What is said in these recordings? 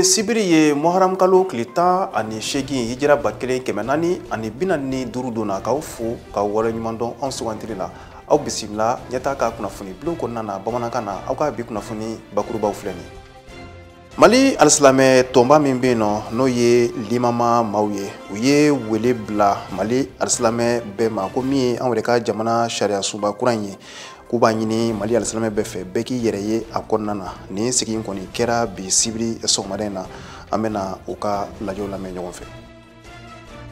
Sibiri ye Muharram kalo kilita ani shegi hijira bakele kemenani ani binani durudona ka fu ka wala nyumando on sugantiri la aw bisimla nyata ka kunafuni blon ko nana bamanakana aw ka bi kunafuni bakuruba ufleni Mali alislame tomba min beno no ye limama mawye uye wele bla Mali alislame be ma ko mi an ka jamana sharia suba kuranye kuba nyini Mali alislame be fe beki yereye akonnana ni sigin koni kera bi sibiri somadena amena uka lajo la menyo fe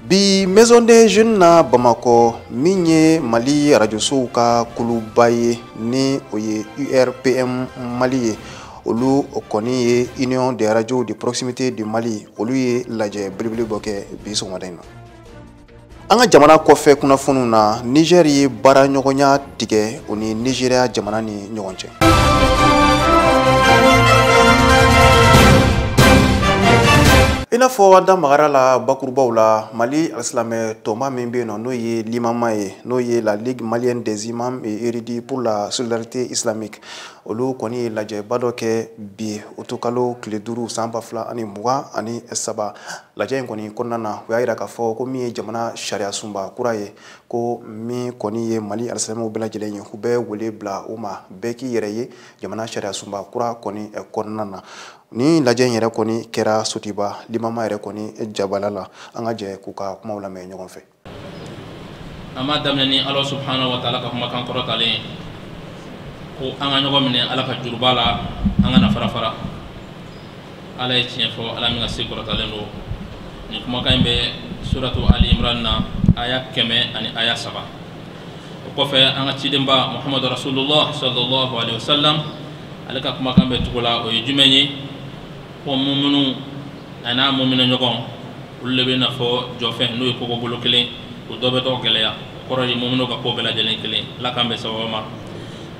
bi maison des jeunes na Bamako minye Mali radio souka kulubaye ni oye URPM Mali olu koni ye union des radios de proximité du Mali olu ye laje blibli boke bi somadena anga jamana kofe kuna funu na Niger ye bara nyogonya tige oni Nigeria jamana ni nyogonche ina fo wada magara la bakurbaw la Mali alislame toma min be no ye limama ye no ye la Ligue malienne des imams et érudits pour la solidarité islamique olu koni laje badoke bi utukalo kleduru samba fla ani muga ani saba laje koni konnana waira ka fo ko mi jamana sharia sumba kuraye ko mi koni ye Mali alislame bela jelen hube wole bla uma beki yereye jamana sharia sumba kura koni konnana ni laje yere koni kera sutiba limama yere koni jabalala anga je kuka kuma wala me nyogon fe ama damnani Allah subhanahu wa ta'ala ka kuma kan korotale ko anga nyogon mine ala ka jurbala anga na farafara ala yi tiefo ala mi ga se korotale no ni kuma kan be suratu ali imran na aya keme ani aya saba ko fe anga tidemba muhammadu rasulullah sallallahu alaihi wasallam ala ka kuma kan be tugula o jumenyi ko mumunu ana mumina nyogon ulle na fo jofe no ko ko bolo kelen ko dobe to geleya koro yi mumunu ka ko bela jelen kelen la kambe sawama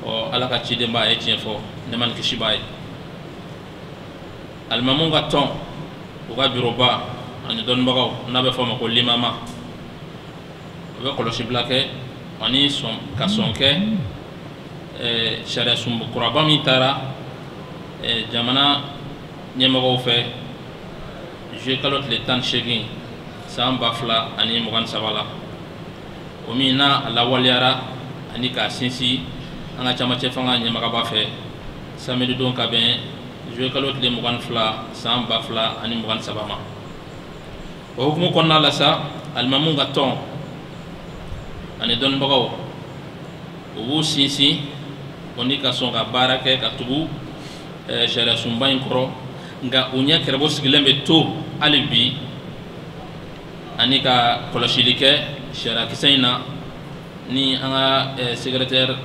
o ala ka chide mba e tiefo ne man ke shibai al mamunga ton ko ga biroba ani don bagaw na be fo ma ko limama be ko lo shiblake ani son ka sonke sharia sumbu kuraba mi tara jamana nyemago fe je kalot le tan shegin sam bafla ani mugan sabala o mina ala waliara ani ka sinsi anga chama chefanga nyemaga bafe samedi don ka ben je kalot le mugan fla sam bafla ani mugan sabama o hukumu konna la sa al mamunga ton ani don bagaw o sinsi oni ka songa barake ka tubu sharia sumba inkro nga unya kerebo sigilembe to alibi ani ka kolashilike sharia kisaina ni anga secrétaire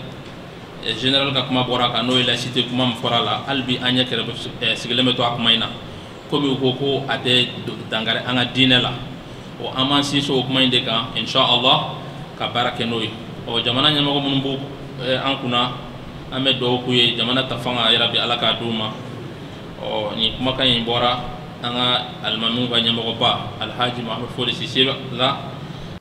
général ka kuma bora ka no ila cité kuma mforala albi anya kerebo sigilembe to akumaina komi ko ate dangare anga dinela o amansi so kuma indeka inshallah ka barake noy o jamana nyama ko munumbu ankuna ame do kuye jamana tafanga ya rabbi alaka duma o ni kuma kan bora anga almanu ba nyama ko ba alhaji mahmud fodi sisi la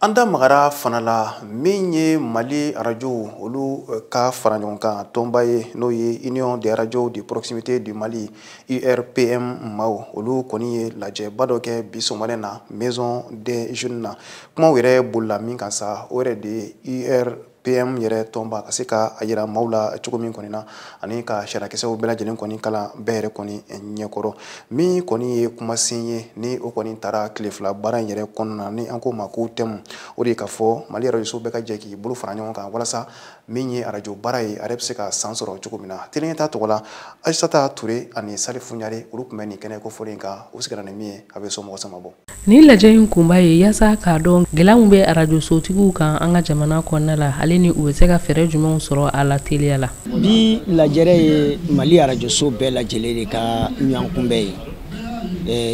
anda magara fanala minye Mali radio olu ka faranjonka tombaye no ye union des radios de proximité du Mali URPM mao olu koni laje badoke bisomalena maison des jeunes na kuma were bulla min kansa ore de URPM yere tomba kasika ayira maula chukumin konina ani ka sharakese bela jelen koni kala bere koni nyekoro mi koni kuma sinye ni o koni tara klefla baran yere konna ni anko maku tem ori ka fo Mali radio so beka jeki bulu faranyon kan wala sa minye radio barai arepse ka sansoro chukumina tilenta to wala Aissata Touré ani Salifu Nyare uru kumeni kene ko forenka usigana ne mi abe so mo samabo ni lajen kumbaye yasa ka don gilambe radio so tigu kan anga jamana konnala halini uweseka fere jumon soro ala teliala bi lajere Mali radio so bela jelere ka nyankumbe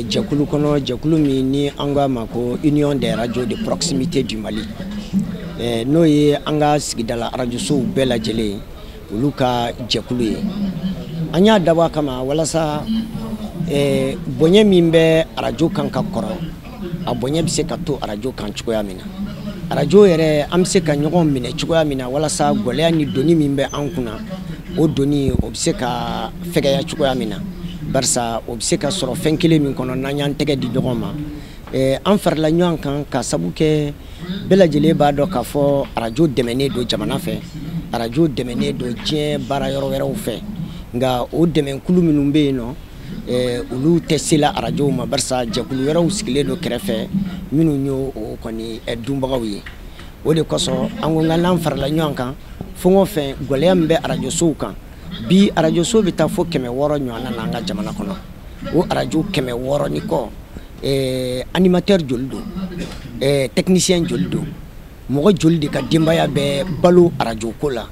jakulu kono jakulu mi ni anga mako union des radios de proximité du Mali n'o ye an ka sigidala arajosow bɛɛ lajɛlen olu ka jɛkulu ye an y'a dabɔ a kama walasa bonya min bɛ arajo kan ka kɔrɔ a bonya bɛ se ka to arajo kan cogoya min na arajo yɛrɛ an bɛ se ka ɲɔgɔn minɛ cogoya min na walasa gɛlɛya ni doni min bɛ an kunna o doni o bɛ se ka fɛgɛya cogoya min na barisa o bɛ se ka sɔrɔ fɛn kelen min kɔnɔ n'an y'an tɛgɛ di ɲɔgɔn ma an farala ɲɔgɔn kan ka sabu kɛ bɛɛ lajɛlen b'a dɔn k'a fɔ arajo dɛmɛnen don jamana fɛ arajo dɛmɛnen don diɲɛ baara yɔrɔ wɛrɛw fɛ nka o dɛmɛkulu minnu bɛ yen nɔ olu tɛ se la arajow ma barisa jɛkulu wɛrɛw sigilen don kɛrɛfɛ minnu y'o kɔni dunbagaw ye o de kosɔn an ko n'an farala ɲɔgɔn kan fɛn o fɛn gɛlɛya min bɛ arajosow kan bi arajoso bɛ taa fo 600 ɲɔgɔnna na an ka jamana kɔnɔ o arajo 600 ni kɔ animateur joli don technicien joli don mɔgɔ joli de ka denbaya bɛ balo arajo ko la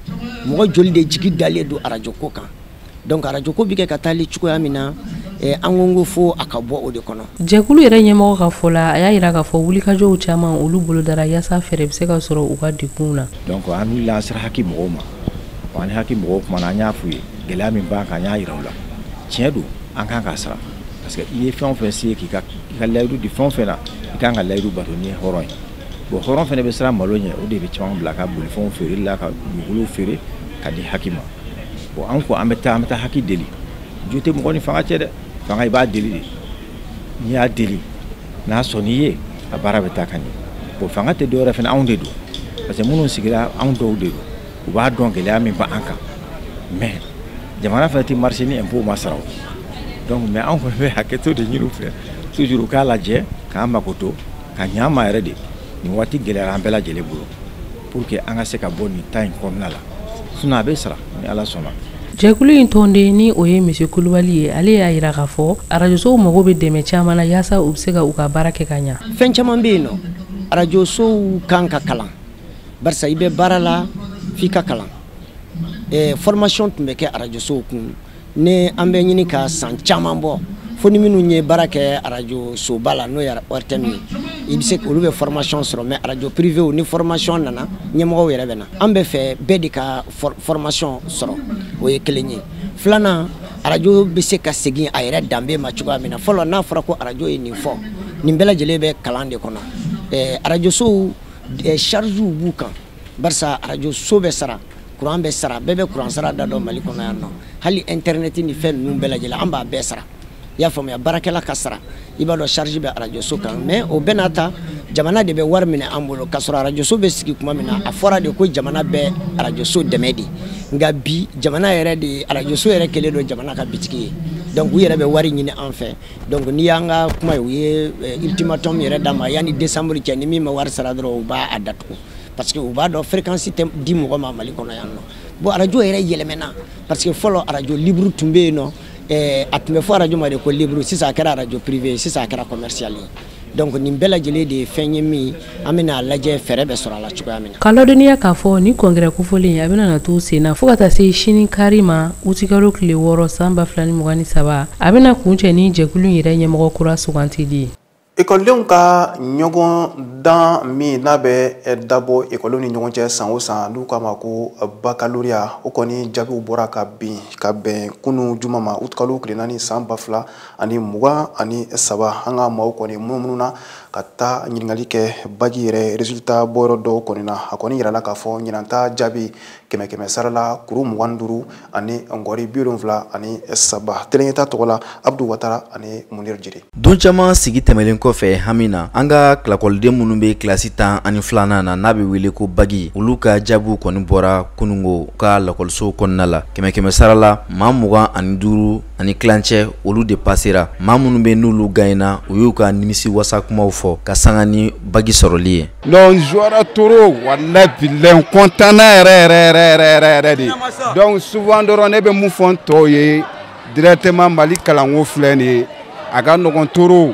mɔgɔ joli de jigi dalen don arajo ko kan donc arajo ko bɛ kɛ ka taali cogoya min na an ko fo a ka bɔ o de kɔnɔ. Jɛkulu yɛrɛ ɲɛmɔgɔ ka fɔ la a y'a yira k'a fɔ wulikajɔw caman olu bolo dara yaasa fɛɛrɛ bɛ se ka sɔrɔ u ka degun na. donc an wulila an sera hakɛ mɔgɔw ma wa ni hakɛ mɔgɔw kumana an y'a f'u ye gɛlɛya min b'an kan an y'a yira u la tiɲɛ don an kan k'a sara parce que i ye fɛn o fɛn se k'i ka layidu di fɛn o fɛn na i kan ka layidu bato ni hɔrɔn ye bon hɔrɔn fɛnɛ bɛ siran malo ɲɛ o de bɛ caman bila ka bolifɛnw feereli la ka dugukolow feere ka di hakɛ ma bon an ko an bɛ taa hakɛ deli jo tɛ mɔgɔ ni fanga cɛ dɛ fanga i b'a deli de n'i y'a deli n'a sɔnn'i ye a baara bɛ taa ka ɲɛ bon fanga tɛ dɔwɛrɛ fɛnɛ anw de don parce que minnu sigira anw dɔw de don u b'a dɔn gɛlɛya min b'an kan mais jamana fɛnɛ tɛ marché ni impôt ma sara o donc mais anw kɔni bɛ hakɛto de ɲini u fɛ toujours u k'a lajɛ k'an mako to ka ɲɛ an ma yɛrɛ de nin waati gɛlɛyara an bɛɛ lajɛlen bolo pour que an ka se ka bɔ nin ta in kɔnɔna la sinon a bɛ sara ni ala sɔnna. Jɛkulu in tɔnden ni o ye Monsieur Kulubali ye ale y'a yira k'a fɔ arajosow mago bɛ dɛmɛ caman na yaasa u bɛ se ka u ka baara kɛ ka ɲɛ. Fɛn caman bɛ yen nɔ arajosow kan ka kalan barisa i bɛ baara la f'i ka kalan formation tun bɛ kɛ arajosow kun ne an bɛ ɲini ka san caman bɔ fo ni minnu ye baara kɛ arajosoba la n'o ye ORTM ye i bɛ se olu bɛ formation sɔrɔ mais arajo privé ni formation nana ɲɛmɔgɔw yɛrɛ bɛ na an bɛ fɛ bɛɛ de ka formation sɔrɔ o ye kelen ye filanan arajo bɛ se ka segin a yɛrɛ danbe ma cogoya min na fɔlɔ n'a fɔra ko arajo ye nin fɔ nin bɛɛ lajɛlen bɛ kalan de kɔnɔ arajosow chargew b'u kan barisa arajoso bɛ sara courant bɛ sara bɛɛ bɛ courant sara da dɔn Mali kɔnɔ yan nɔ hali internet ni fɛn ninnu bɛɛ lajɛlen an b'a bɛɛ sara i y'a faamuya baarakɛla ka sara i b'a dɔn charge bɛ arajoso kan mais o bɛɛ n'a ta jamana de bɛ wari minɛ an bolo k'a sɔrɔ arajoso bɛ sigi kuma min na a fɔra de ko jamana bɛ arajoso dɛmɛ de nka bi jamana yɛrɛ de arajoso yɛrɛ kɛlen don jamana ka bitigi ye donc u yɛrɛ bɛ wari ɲini an fɛ donc n'i y'an ka kuma ye u ye ultimatum yɛrɛ d'a ma yanni décembre cɛ ni min ma wari sara dɔrɔn u b'a datugu parce que u b'a dɔn fréquence tɛ di mɔgɔ ma Mali kɔnɔ yan nɔ bon arajo yɛrɛ yɛlɛmɛna parce que fɔlɔ arajo libre tun bɛ yen nɔ a tun bɛ fɔ arajo ma de ko libre sisan a kɛra arajo privé sisan a kɛra commercial ye donc nin bɛɛ lajɛlen de ye fɛn ye min an bɛna lajɛ fɛɛrɛ bɛ sɔrɔ a la cogoya min na. Ka ladɔnniya k'a fɔ ni congrès kofɔlen a bɛna na to sen na fo ka taa se sini kari ma utikalo tile 6 san 2023 a bɛna kuncɛ ni jɛkulu yɛrɛ ɲɛmɔgɔ kura sugantili. Ekɔlidenw ka ɲɔgɔn dan min n'a bɛ dabɔ ekɔlidenw ni ɲɔgɔn cɛ san o san n'u k'a ma ko baccalauréat o kɔni jaabiw bɔra ka bɛn kunu juma ma utikalo tile 4 san 2023 an ka maaw kɔni munumunu na ka taa ɲininkali kɛ baji yɛrɛ résultat bɔyɔrɔ dɔw kɔni na a kɔni yirala k'a fɔ ɲinanta jaabi 100 sara la kuru 25 ani ngɔri 73 telengeta tɔgɔ la Abdou Watara ani Munir Jiri. Don caman sigi tɛmɛlen kɔfɛ hami na an ka kilakɔliden minnu bɛ kilasi 12 na n'a bɛ wele ko bagi olu ka jaabiw kɔni bɔra kunungo ka lakɔliso kɔnɔna la 100 sara la maa 25 ani kilancɛ olu de passera maa minnu bɛ n'olu gagnena u y'u ka nimisi wasa kumaw fɔ ka sanga ni bagi sɔrɔli ye. Donc joueur toro wallahi billahi content yɛrɛ de donc souvent dɔrɔn ne bɛ mun fɔ tɔw ye directement Mali kalanko filɛ nin ye a ka nɔgɔn toro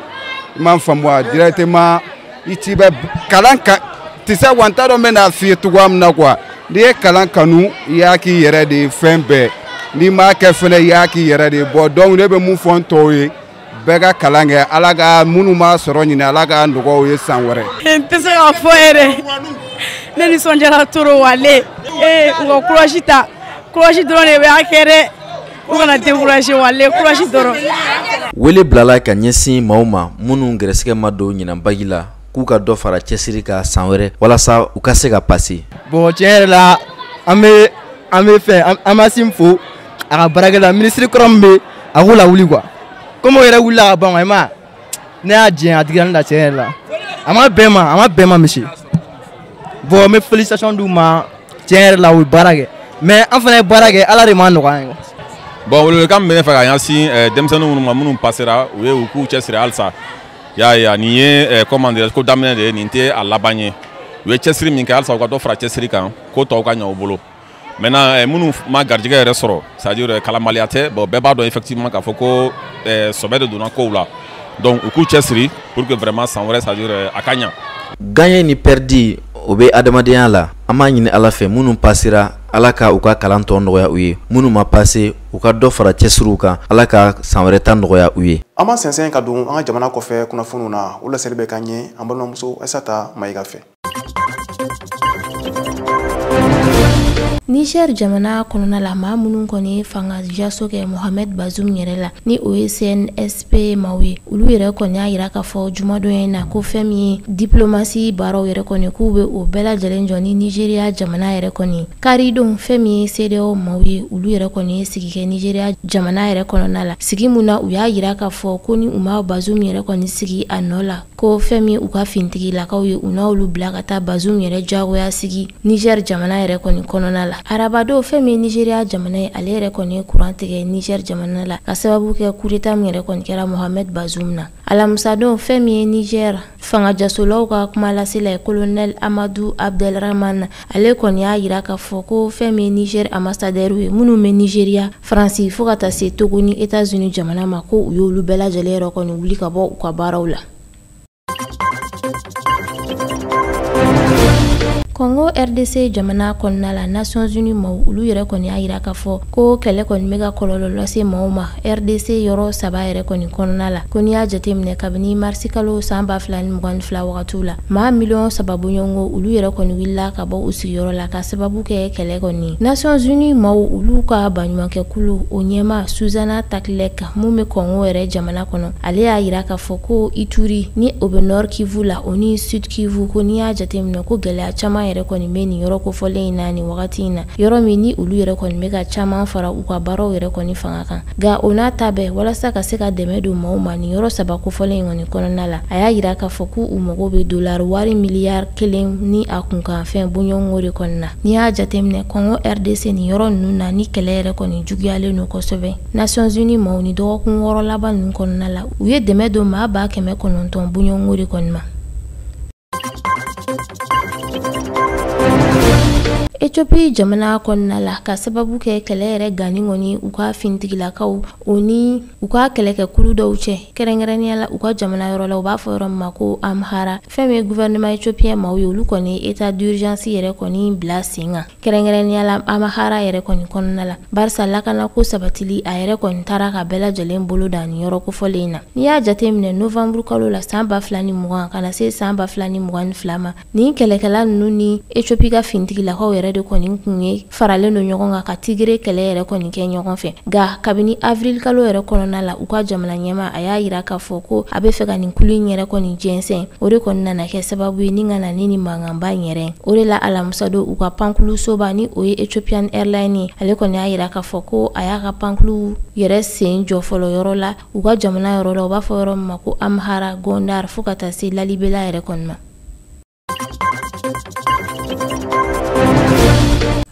i m'a faamu directement i ti bɛ kalan ka tɛ se wa n t'a dɔn n bɛna f'i ye cogoya min na quoi n'i ye kalan kanu i y'a k'i yɛrɛ de fɛn bɛɛ n'i m'a kɛ fɛnɛ i y'a k'i yɛrɛ de bon donc ne bɛ mun fɔ tɔw ye bɛɛ ka kalan kɛ ala ka minnu b'a sɔrɔ ɲini ala ka nɔgɔw ye san wɛrɛ. N tɛ se k'a fɔ yɛrɛ ne nisɔndiyara toro wale u ka courage ta courage dɔrɔn de bɛ a kɛ dɛ u kana décourager wale courage dɔrɔn. wele bilala ka ɲɛsin maaw ma minnu gɛrɛsɛgɛ ma don ɲinan bagi la k'u ka dɔ fara cɛsiri ka san wɛrɛ walasa u ka se ka passer. Bon tiɲɛ yɛrɛ la an bɛ fɛn an ma sin fo a ka baarakɛla ministre kɔrɔ min bɛ a k'u lawuli quoi comme o yɛrɛ wulila ka ban quoi i ma ne y'a diɲɛ a digira ne la tiɲɛ yɛrɛ la a ma bɛn ma misi bon n bɛ félicitation d'u ma tiɲɛ yɛrɛ la u ye baara kɛ mais an fana ye baara kɛ ala de m'a nɔgɔya ye. Bon welewelekan min bɛ ne fɛ ka ɲɛsin denmisɛnnin minnu ma minnu passera u ye u k'u cɛsiri halisa y'a ye nin ye comment dirais ko daminɛ de ye nin tɛ a laban ye u ye cɛsiri min kɛ halisa u ka dɔ fara cɛsiri kan ko tɔw ka ɲɛ u bolo. Maintenant minnu ma garijɛgɛ yɛrɛ sɔrɔ c'est à dire kalanbaliya tɛ bon bɛɛ b'a dɔn effectivement k'a fɔ ko sɔbɛ de donna kow la donc u k'u cɛsiri pour que vraiment san wɛrɛ c'est à dire a ka ɲɛ. Gagné ni perdi o bɛ adamadenya la an b'a ɲini ala fɛ minnu passera ala ka u ka kalan tɔ nɔgɔya u ye minnu ma passe u ka dɔ fara cɛsiriw kan ala ka san wɛrɛ ta nɔgɔya u ye. An b'an sɛnsɛn ka don an ka jamana kɔfɛ kunnafoniw na o laseli bɛ k'an ɲɛ an balimamuso Aissata Mayiga fɛ. Niger jamana kɔnɔna la maa minnu kɔni fanga jaso kɛ Mohamed Bazoum yɛrɛ la ni o ye CNSP maaw ye olu yɛrɛ kɔni y'a yira k'a fɔ jumadon in na ko fɛn min ye diplomasi baaraw yɛrɛ kɔni k'u bɛ o bɛɛ lajɛlen jɔ ni Nigeria jamana yɛrɛ kɔni karidon fɛn min ye CEDEAO maaw ye olu yɛrɛ kɔni ye sigi kɛ Nigeria jamana yɛrɛ kɔnɔna la sigi mun na u y'a yira k'a fɔ ko ni u ma Bazoum yɛrɛ kɔni sigi a nɔ la ko fɛn min u ka fintigilakaw ye u n'olu bila ka taa Bazoum yɛrɛ jagoya sigi Niger jamana yɛrɛ kɔni kɔnɔna la arabado fɛn min Nigeria jamana ye ale yɛrɛ kɔni ye courant tigɛ Niger jamana la ka sababu kɛ coup d'état min yɛrɛ kɔni kɛra Mohamed Bazoum na alamusadon fɛn min ye Niger fanga jasolaw ka kuma lasela ye colonel Amadou Abdelrahman ale kɔni y'a yira k'a fɔ ko fɛn min ye Niger ambassadeur ye minnu bɛ Nigeria Faransi fo ka taa se Togo ni États-Unis jamana ma ko u y'olu bɛɛ lajɛlen yɛrɛ kɔni wuli ka bɔ u ka baaraw la. Congo RDC jamana kɔnɔna la Nations Unies maaw olu yɛrɛ kɔni y'a yira k'a fɔ ko kɛlɛ kɔni bɛ ka kɔlɔlɔ lase maaw ma RDC yɔrɔ 3 yɛrɛ kɔni kɔnɔna la ko n'i y'a jateminɛ kabini marisi kalo san 2022 wagatiw la maa miliyɔn 3 bɔɲɔgɔnko olu yɛrɛ kɔni wulila ka bɔ u sigiyɔrɔ la ka sababu kɛ kɛlɛ kɔni Nations Unies maaw olu ka baɲumankɛ kulu o ɲɛma Suzana Taklek mun bɛ Congo yɛrɛ jamana kɔnɔ ale y'a yira k'a fɔ ko Ituri ni o bɛ Nord Kivu la o ni Sud Kivu ko n'i y'a jateminɛ ko gɛlɛya caman yɛrɛ kɔni bɛ nin yɔrɔ kofɔlen in na nin wagati in na yɔrɔ min ni olu yɛrɛ kɔni bɛ ka caman fara u ka baaraw yɛrɛ kɔni fanga kan nka o n'a ta bɛɛ walasa ka se ka dɛmɛ don maaw ma nin yɔrɔ 3 kofɔlen in kɔni kɔnɔna la a y'a yira k'a fɔ ko u mago bɛ dollar wari miliyari 1 ni a kunkan fɛn bɔɲɔgɔnko de kɔni na n'i y'a jateminɛ Congo RDC nin yɔrɔ ninnu na ni kɛlɛ yɛrɛ kɔni juguyalen don kosɛbɛ Nations Unies maaw ni dɔgɔkun 6 laban ninnu kɔnɔna la u ye dɛmɛ don maa 900 bɔɲɔgɔnko de kɔni ma. Ethiopie jamana kɔnɔna la ka sababu kɛ kɛlɛ yɛrɛ gani kɔni u ka fintigilakaw o ni u ka kɛlɛkɛkulu dɔw cɛ kɛrɛnkɛrɛnnenya la u ka jamana yɔrɔ la u b'a fɔ yɔrɔ min ma ko Amhara fɛn min gouvernement éthiopien maaw ye olu kɔni état d'urgence yɛrɛ kɔni bila sen kan kɛrɛnkɛrɛnnenya la Amhara yɛrɛ kɔni kɔnɔna la barisa lakana ko sabatili a yɛrɛ kɔni taara ka bɛɛ lajɛlen bolo da nin yɔrɔ kofɔlen in na n'i y'a jateminɛ novembre kalo la san 2020 kana se san 2022 ma nin kɛlɛkɛla ninnu ni Ethiopie ka fintigilakaw yɛrɛ de kɔni kun ye faralen don ɲɔgɔn kan ka Tigre kɛlɛ yɛrɛ kɔni kɛ ɲɔgɔn fɛ nka kabini avril kalo yɛrɛ kɔnɔna la u ka jamana ɲɛma a y'a yira k'a fɔ ko a bɛ fɛ ka nin kulu in yɛrɛ kɔni jɛnsɛn o de kɔni nana kɛ sababu ye ni ka na ni mankanba yɛrɛ o de la alamusado u ka pankulu soba ni o ye Ethiopian Airlines ale kɔni y'a yira k'a fɔ ko a y'a ka pankulu yɛrɛ sen jɔ fɔlɔ yɔrɔ la u ka jamana yɔrɔ la u b'a fɔ yɔrɔ min ma ko Amhara Gondar fo ka taa se Lalibela yɛrɛ kɔni ma.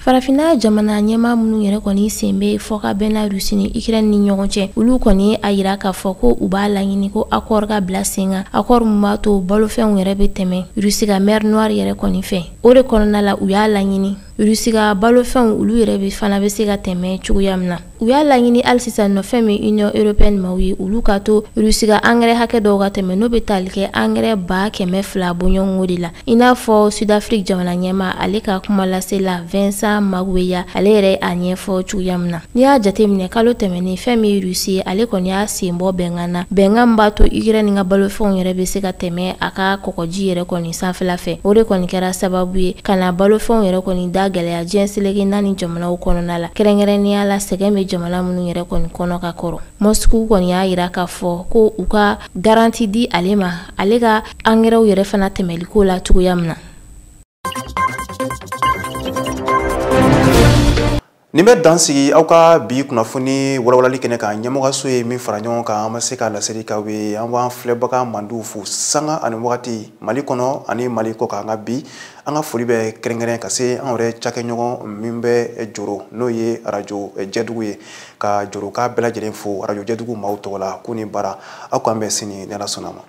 Farafina jamana ɲɛma minnu yɛrɛ kɔni sen bɛ fɔ ka bɛnna Rusi ni Ukraine ni ɲɔgɔn cɛ olu kɔni a yira k'a fɔ ko u b'a laɲini ko accord ka bila sen kan accord min b'a to balofɛnw yɛrɛ bɛ tɛmɛ Rusi ka mer Noire yɛrɛ kɔni fɛ o de kɔnɔna la u y'a laɲini Rusi ka balofɛnw olu yɛrɛ bi fana bɛ se ka tɛmɛ cogoya min na. U y'a laɲini hali sisan nɔ fɛn min Union Européenne ma ye olu ka to Rusi ka engrais hakɛ dɔw ka tɛmɛ n'o bɛ tali kɛ engrais 200,000 bɔɲɔgɔnko de la. I n'a fɔ Sud-Afrique jamana ɲɛma ale ka kuma lase la Vincent Magouya ale yɛrɛ a ɲɛfɔ cogoya min na. N'i y'a jateminɛ kalo tɛmɛnen fɛn min Rusi ale kɔni y'a sen bɔ bɛnkan na. Bɛnkan b'a to Ukraine ka balofɛnw yɛrɛ bɛ se ka tɛmɛ a ka kɔgɔji yɛrɛ kɔni sanfɛla fɛ. O de kɔni kɛra sababu ye ka na balofɛnw yɛrɛ kɔni da gɛlɛya diɲɛ seleke 4 jamanaw kɔnɔna la. Kɛrɛnkɛrɛnnenya la sɛgɛn bɛ jamana minnu yɛrɛ kɔni kɔnɔ ka kɔrɔ. Moscou kɔni y'a yira k'a fɔ ko u ka garanti di ale ma ale ka engrais yɛrɛ fana tɛmɛliko la cogoya min na. Nin bɛ dansigi aw ka bi kunnafoni walawalali kɛnɛ kan ɲɛmɔgɔso ye min fara ɲɔgɔn kan an ma se ka laseli k'aw ye an b'an filɛbaga mandiw fo sanga ani wagati Mali kɔnɔ ani Mali kɔ kan nka bi an ka foli bɛ kɛrɛnkɛrɛn ka se an yɛrɛ cakɛɲɔgɔn min bɛ Joro n'o ye arajo Jɛdugu ye ka Joro k'a bɛɛ lajɛlen fo arajo Jɛdugu maaw tɔgɔ la ko ni baara aw k'an bɛn sini ni Ala sɔnna ma.